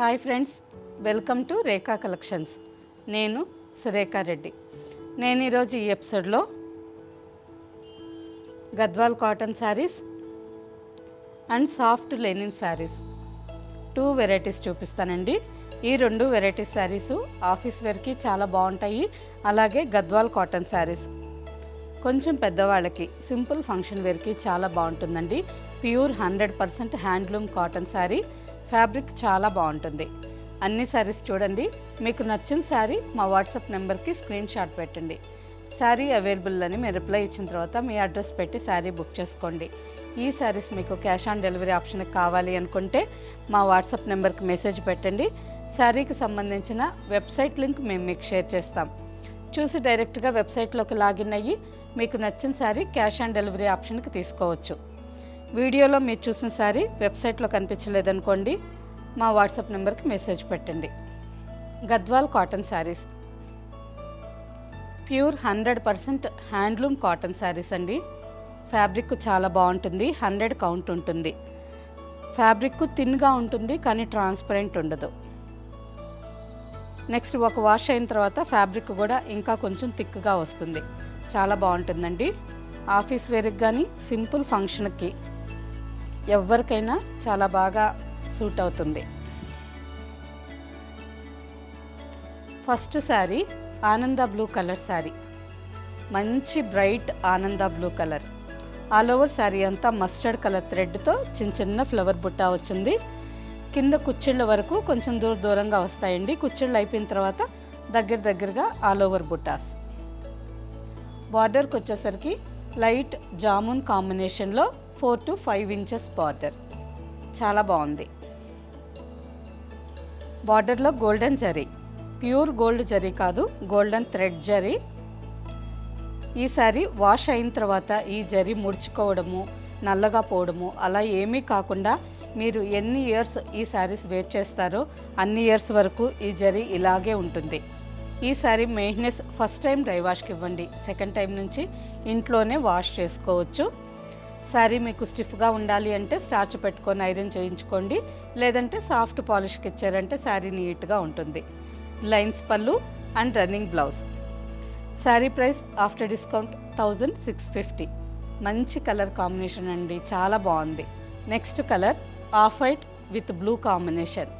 Hi friends, welcome to Rekha collections. నేను సురేఖా రెడ్డి. నేను ఈరోజు ఈ ఎపిసోడ్లో Gadwal cotton saris and soft Lenin saris 2 varieties చూపిస్తానండి. ఈ 2 వెరైటీస్ శారీసు ఆఫీస్ వేర్కి చాలా బాగుంటాయి. అలాగే గద్వాల్ కాటన్ శారీస్ కొంచెం పెద్దవాళ్ళకి సింపుల్ ఫంక్షన్ వేర్కి చాలా బాగుంటుందండి. Pure 100% handloom cotton sari. Fabric చాలా బాగుంటుంది. అన్ని శారీస్ చూడండి. మీకు నచ్చిన శారీ మా వాట్సాప్ నెంబర్కి స్క్రీన్ షాట్ పెట్టండి. శారీ అవైలబుల్ అని మీరు రిప్లై ఇచ్చిన తర్వాత మీ అడ్రస్ పెట్టి శారీ బుక్ చేసుకోండి. ఈ శారీస్ మీకు క్యాష్ ఆన్ డెలివరీ ఆప్షన్ కావాలి అనుకుంటే మా వాట్సాప్ నెంబర్కి మెసేజ్ పెట్టండి. శారీకి సంబంధించిన వెబ్సైట్ లింక్ మేము మీకు షేర్ చేస్తాం. చూసి డైరెక్ట్గా వెబ్సైట్లోకి లాగిన్ అయ్యి మీకు నచ్చిన శారీ క్యాష్ ఆన్ డెలివరీ ఆప్షన్కి తీసుకోవచ్చు. వీడియోలో మీరు చూసిన శారీ వెబ్సైట్లో కనిపించలేదనుకోండి, మా వాట్సాప్ నెంబర్కి మెసేజ్ పెట్టండి. Gadwal cotton saris pure 100% handloom cotton saris అండి. ఫ్యాబ్రిక్ చాలా బాగుంటుంది. 100 కౌంట్ ఉంటుంది. ఫ్యాబ్రిక్ థిన్గా ఉంటుంది కానీ ట్రాన్స్పరెంట్ ఉండదు. నెక్స్ట్ ఒక వాష్ అయిన తర్వాత ఫ్యాబ్రిక్ కూడా ఇంకా కొంచెం థిక్గా వస్తుంది. చాలా బాగుంటుందండి. ఆఫీస్ వేర్కి కానీ సింపుల్ ఫంక్షన్కి ఎవరికైనా చాలా బాగా సూట్ అవుతుంది. ఫస్ట్ శారీ ఆనంద బ్లూ కలర్ శారీ. మంచి బ్రైట్ ఆనంద blue colour. All over sari అంతా మస్టర్డ్ కలర్ థ్రెడ్తో చిన్న చిన్న ఫ్లవర్ బుట్ట వచ్చింది. కింద కుచ్చిళ్ళ వరకు కొంచెం దూరంగా వస్తాయండి. కుచ్చిళ్ళు అయిపోయిన తర్వాత దగ్గరగా ఆల్ ఓవర్ బుట్టాస్. బార్డర్కి వచ్చేసరికి లైట్ జామున్ కాంబినేషన్లో 4 to 5 ఇంచెస్ బార్డర్. చాలా బాగుంది. బార్డర్లో golden zari, pure gold zari కాదు, గోల్డెన్ థ్రెడ్ జరీ. ఈ శారీ వాష్ అయిన తర్వాత ఈ జరీ ముడుచుకోవడము, నల్లగా పోవడము అలా ఏమీ కాకుండా మీరు ఎన్ని ఇయర్స్ ఈ శారీస్ వేర్ చేస్తారో అన్ని ఇయర్స్ వరకు ఈ జరీ ఇలాగే ఉంటుంది. ఈ sari maintenance first time dry వాష్కి ఇవ్వండి. సెకండ్ టైం నుంచి ఇంట్లోనే వాష్ చేసుకోవచ్చు. శారీ మీకు స్టిఫ్గా ఉండాలి అంటే స్టార్చ్ పెట్టుకొని ఐరన్ చేయించుకోండి. లేదంటే సాఫ్ట్ పాలిష్కి ఇచ్చారంటే శారీ నీట్గా ఉంటుంది. లైన్స్ పళ్ళు and running blouse. Sari price after discount 1650. మంచి కలర్ కాంబినేషన్ అండి, చాలా బాగుంది. Next colour off white with blue combination.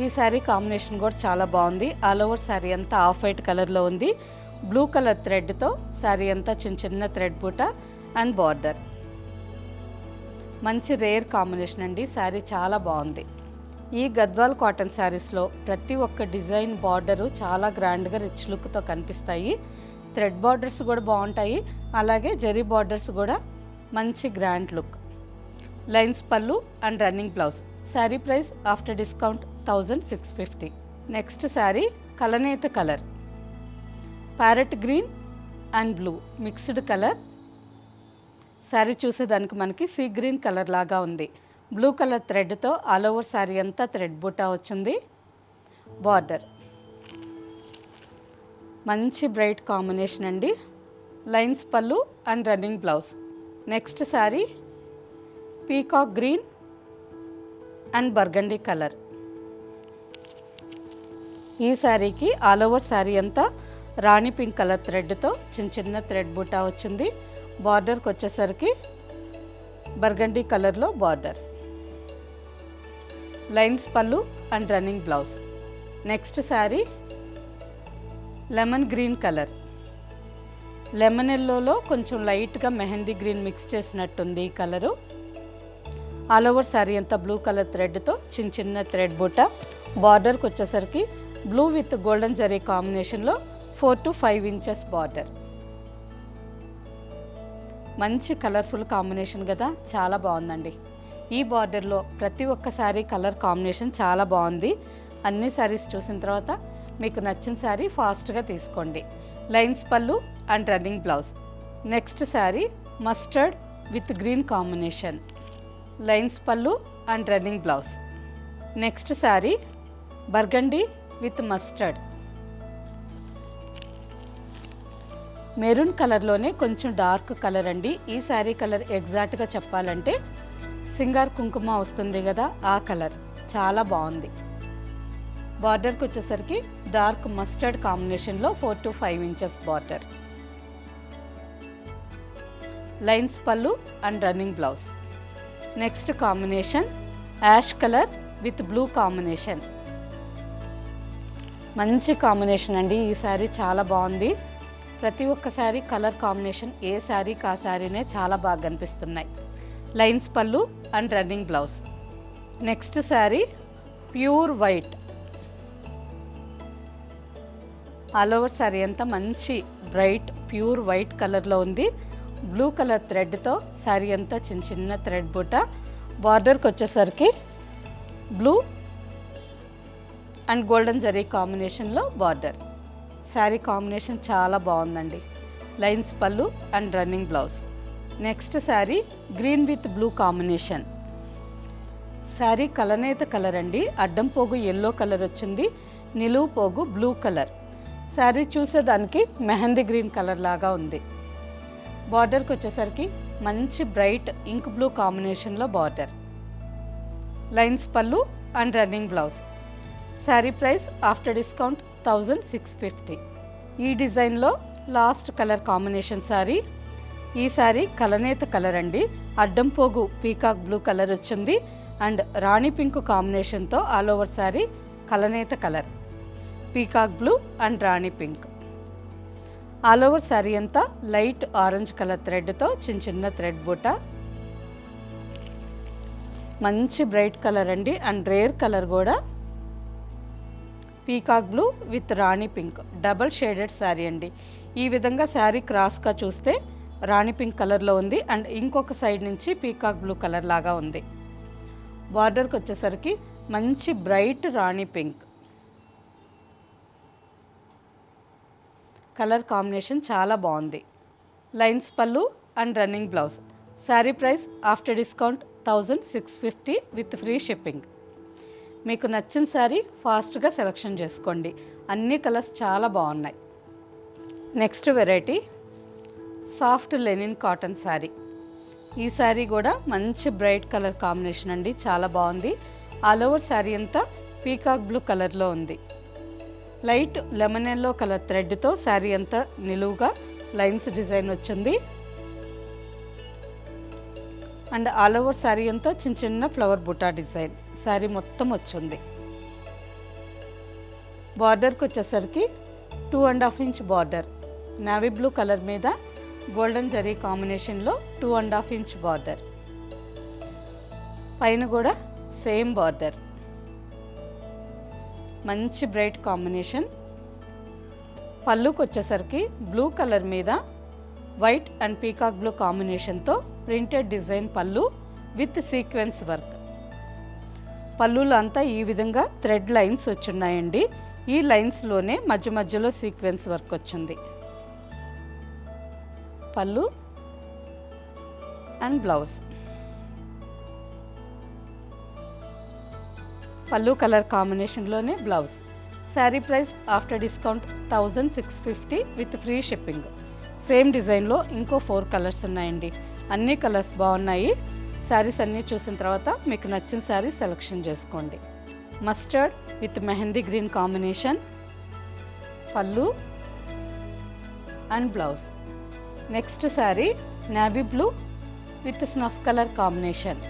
ఈ శారీ కాంబినేషన్ కూడా చాలా బాగుంది. ఆల్ ఓవర్ శారీ అంతా ఆఫ్ వైట్ కలర్లో ఉంది. బ్లూ కలర్ థ్రెడ్తో శారీ అంతా చిన్న థ్రెడ్ బూట అండ్ బార్డర్. మంచి రేర్ కాంబినేషన్ అండి. శారీ చాలా బాగుంది. ఈ గద్వాల్ కాటన్ శారీస్లో ప్రతి ఒక్క డిజైన్ బార్డరు చాలా గ్రాండ్గా రిచ్ లుక్తో కనిపిస్తాయి. థ్రెడ్ బార్డర్స్ కూడా బాగుంటాయి. అలాగే జరీ బార్డర్స్ కూడా మంచి గ్రాండ్ లుక్. లైన్స్ పళ్ళు and running blouse. Sari price after discount 1650. Next sari కలనేత colour. Parrot green and blue mixed colour. Sari చూసేదానికి మనకి సీ గ్రీన్ కలర్ లాగా ఉంది. బ్లూ కలర్ థ్రెడ్తో ఆల్ ఓవర్ శారీ అంతా థ్రెడ్ బూటా వచ్చింది. బార్డర్ మంచి బ్రైట్ కాంబినేషన్ అండి. లైన్స్ పళ్ళు and running blouse. Next sari peacock green and burgundy colour. ఈ శారీకి ఆల్ ఓవర్ శారీ అంతా రాణి పింక్ కలర్ థ్రెడ్తో చిన్న థ్రెడ్ బూటా వచ్చింది. బార్డర్కి వచ్చేసరికి బర్గండీ కలర్లో బార్డర్. లైన్స్ పళ్ళు and running blouse. Next sari lemon green colour. Lemon ఎల్లోలో కొంచెం లైట్గా మెహందీ గ్రీన్ మిక్స్ చేసినట్టుంది ఈ కలరు. ఆల్ ఓవర్ శారీ అంతా బ్లూ కలర్ థ్రెడ్తో చిన్న థ్రెడ్ బూటా. బార్డర్కి వచ్చేసరికి బ్లూ విత్ గోల్డెన్ జరీ కాంబినేషన్లో 4 to 5 ఇంచెస్ బార్డర్. మంచి కలర్ఫుల్ కాంబినేషన్ కదా, చాలా బాగుందండి. ఈ బార్డర్లో ప్రతి ఒక్క శారీ కలర్ కాంబినేషన్ చాలా బాగుంది. అన్ని శారీస్ చూసిన తర్వాత మీకు నచ్చిన శారీ ఫాస్ట్గా తీసుకోండి. లైన్స్ పళ్ళు and running blouse. Next sari mustard with green combination. Lines పళ్ళు and running blouse. Next sari burgundy with mustard. Maroon కలర్లోనే కొంచెం డార్క్ కలర్ అండి. ఈ శారీ కలర్ ఎగ్జాక్ట్గా చెప్పాలంటే సింగార్ కుంకుమ వస్తుంది కదా ఆ కలర్, చాలా బాగుంది. బార్డర్కి వచ్చేసరికి డార్క్ మస్టర్డ్ కాంబినేషన్లో 4 to 5 ఇంచెస్ బార్డర్. లైన్స్ పళ్ళు and running blouse. Next combination ash colour with blue combination. మంచి కాంబినేషన్ అండి. ఈ శారీ చాలా బాగుంది. ప్రతి ఒక్క శారీ కలర్ కాంబినేషన్ ఏ శారీకి ఆ శారీనే చాలా బాగా కనిపిస్తున్నాయి. లైన్స్ పళ్ళు and running blouse. Next sari pure white. All over sari అంతా మంచి బ్రైట్ ప్యూర్ వైట్ కలర్లో ఉంది. బ్లూ కలర్ థ్రెడ్తో శారీ అంతా చిన్న చిన్న థ్రెడ్ బూట. బార్డర్కి వచ్చేసరికి బ్లూ అండ్ గోల్డెన్ జరీ కాంబినేషన్లో బార్డర్. శారీ కాంబినేషన్ చాలా బాగుందండి. లైన్స్ పళ్ళు and running blouse. Next sari green with blue combination. Sari కలనేత కలర్ అండి. అడ్డం పోగు ఎల్లో కలర్ వచ్చింది, నిలువు పోగు బ్లూ కలర్. శారీ చూసేదానికి మెహందీ గ్రీన్ కలర్ లాగా ఉంది. బార్డర్కి వచ్చేసరికి మంచి బ్రైట్ ఇంక్ బ్లూ కాంబినేషన్లో బార్డర్. లైన్స్ పళ్ళు and running blouse. Sari price after discount 1650. ఈ డిజైన్లో లాస్ట్ కలర్ కాంబినేషన్ శారీ. ఈ శారీ కలనేత కలర్ అండి. అడ్డం పోగు పీకాక్ బ్లూ కలర్ వచ్చింది అండ్ రాణి పింక్ కాంబినేషన్తో ఆల్ ఓవర్ శారీ కలనేత colour, peacock blue and rani pink. All over sari అంతా లైట్ ఆరెంజ్ కలర్ థ్రెడ్తో చిన్న చిన్న థ్రెడ్ బూట. మంచి బ్రైట్ కలర్ అండి అండ్ రేర్ కలర్ కూడా. Peacock blue with Rani pink double shaded sari అండి. ఈ విధంగా శారీ క్రాస్గా చూస్తే రాణి పింక్ కలర్లో ఉంది అండ్ ఇంకొక సైడ్ నుంచి పీకాక్ బ్లూ కలర్ లాగా ఉంది. బార్డర్కి వచ్చేసరికి మంచి బ్రైట్ రాణి పింక్ కలర్ కాంబినేషన్ చాలా బాగుంది. లైన్స్ పళ్ళు and running blouse. Sari price after discount 1650 with free shipping. మీకు నచ్చిన శారీ ఫాస్ట్గా సెలెక్షన్ చేసుకోండి. అన్ని కలర్స్ చాలా బాగున్నాయి. Next variety soft linen cotton sari. ఈ శారీ కూడా మంచి బ్రైట్ కలర్ కాంబినేషన్ అండి, చాలా బాగుంది. ఆల్ ఓవర్ శారీ అంతా పీకాక్ బ్లూ కలర్లో ఉంది. లైట్ లెమన్ ఎల్లో కలర్ థ్రెడ్తో శారీ అంతా నిలువుగా లైన్స్ డిజైన్ వచ్చింది అండ్ ఆల్ ఓవర్ శారీ అంతా చిన్న చిన్న ఫ్లవర్ బుటా డిజైన్ శారీ మొత్తం వచ్చింది. బార్డర్కి వచ్చేసరికి 2.5 inch border. Navy blue colour మీద గోల్డెన్ జరీ కాంబినేషన్లో 2.5 ఇంచ్ బార్డర్. పైన కూడా సేమ్ బార్డర్. మంచి బ్రైట్ కాంబినేషన్. పళ్ళుకి వచ్చేసరికి బ్లూ కలర్ మీద వైట్ అండ్ పీకాక్ బ్లూ కాంబినేషన్తో ప్రింటెడ్ డిజైన్ పళ్ళు విత్ సీక్వెన్స్ వర్క్. పళ్ళులో అంతా ఈ విధంగా థ్రెడ్ లైన్స్ వచ్చున్నాయండి. ఈ లైన్స్లోనే మధ్య మధ్యలో సీక్వెన్స్ వర్క్ వచ్చింది. పళ్ళు అండ్ బ్లౌజ్. పళ్ళు కలర్ కాంబినేషన్లోనే blouse. Sari price after discount 1650 with free shipping. Same డిజైన్లో ఇంకో 4 కలర్స్ ఉన్నాయండి. అన్ని కలర్స్ బాగున్నాయి. శారీస్ అన్నీ చూసిన తర్వాత మీకు నచ్చిన శారీ సెలెక్షన్ చేసుకోండి. Mustard with mehndi green combination, పళ్ళు and blouse. Next sari navy blue with snuff colour combination.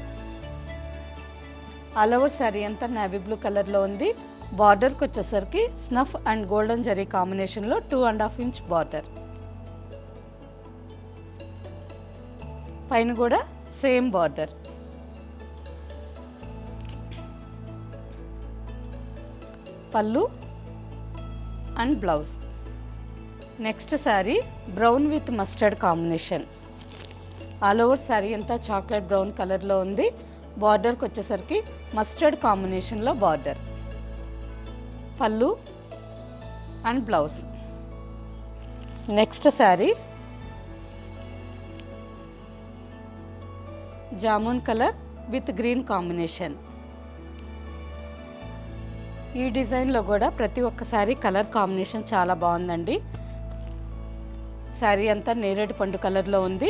All over sari అంతా నావీ బ్లూ కలర్లో ఉంది. బార్డర్కి వచ్చేసరికి స్నఫ్ అండ్ గోల్డెన్ జరీ కాంబినేషన్లో 2.5 ఇంచ్ బార్డర్. పైన కూడా సేమ్ బార్డర్. పళ్ళు and blouse. Next sari brown with mustard combination. All over sari అంతా చాక్లెట్ బ్రౌన్ కలర్లో ఉంది. బార్డర్కి వచ్చేసరికి మస్టర్డ్ కాంబినేషన్లో బార్డర్. పళ్ళు and blouse. Next sari jamun colour with green combination. ఈ డిజైన్లో కూడా ప్రతి ఒక్క శారీ కలర్ కాంబినేషన్ చాలా బాగుందండి. శారీ అంతా నేరేడు పండు కలర్లో ఉంది.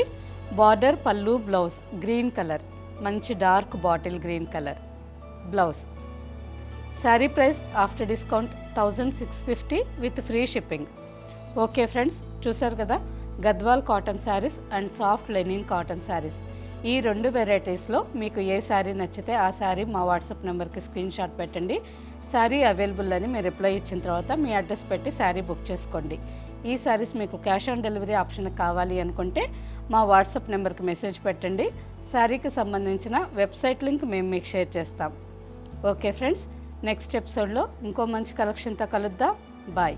బార్డర్, పళ్ళు, బ్లౌజ్ గ్రీన్ కలర్. మంచి dark bottle green colour. Blouse. Sari price after discount 1650 with free shipping. Okay friends, చూసారు కదా Gadwal cotton saris and soft linen cotton saris. ఈ 2 వెరైటీస్లో మీకు ఏ శారీ నచ్చితే ఆ శారీ మా వాట్సాప్ నెంబర్కి స్క్రీన్ షాట్ పెట్టండి. శారీ అవైలబుల్ అని మీరు రిప్లై ఇచ్చిన తర్వాత మీ అడ్రస్ పెట్టి శారీ బుక్ చేసుకోండి. ఈ శారీస్ మీకు క్యాష్ ఆన్ డెలివరీ ఆప్షన్ కావాలి అనుకుంటే మా వాట్సాప్ నెంబర్కి మెసేజ్ పెట్టండి. శారీకి సంబంధించిన వెబ్సైట్ లింక్ మేము మీకు షేర్ చేస్తాం. ఓకే ఫ్రెండ్స్, నెక్స్ట్ ఎపిసోడ్లో ఇంకో మంచి కలెక్షన్తో కలుద్దాం. బాయ్.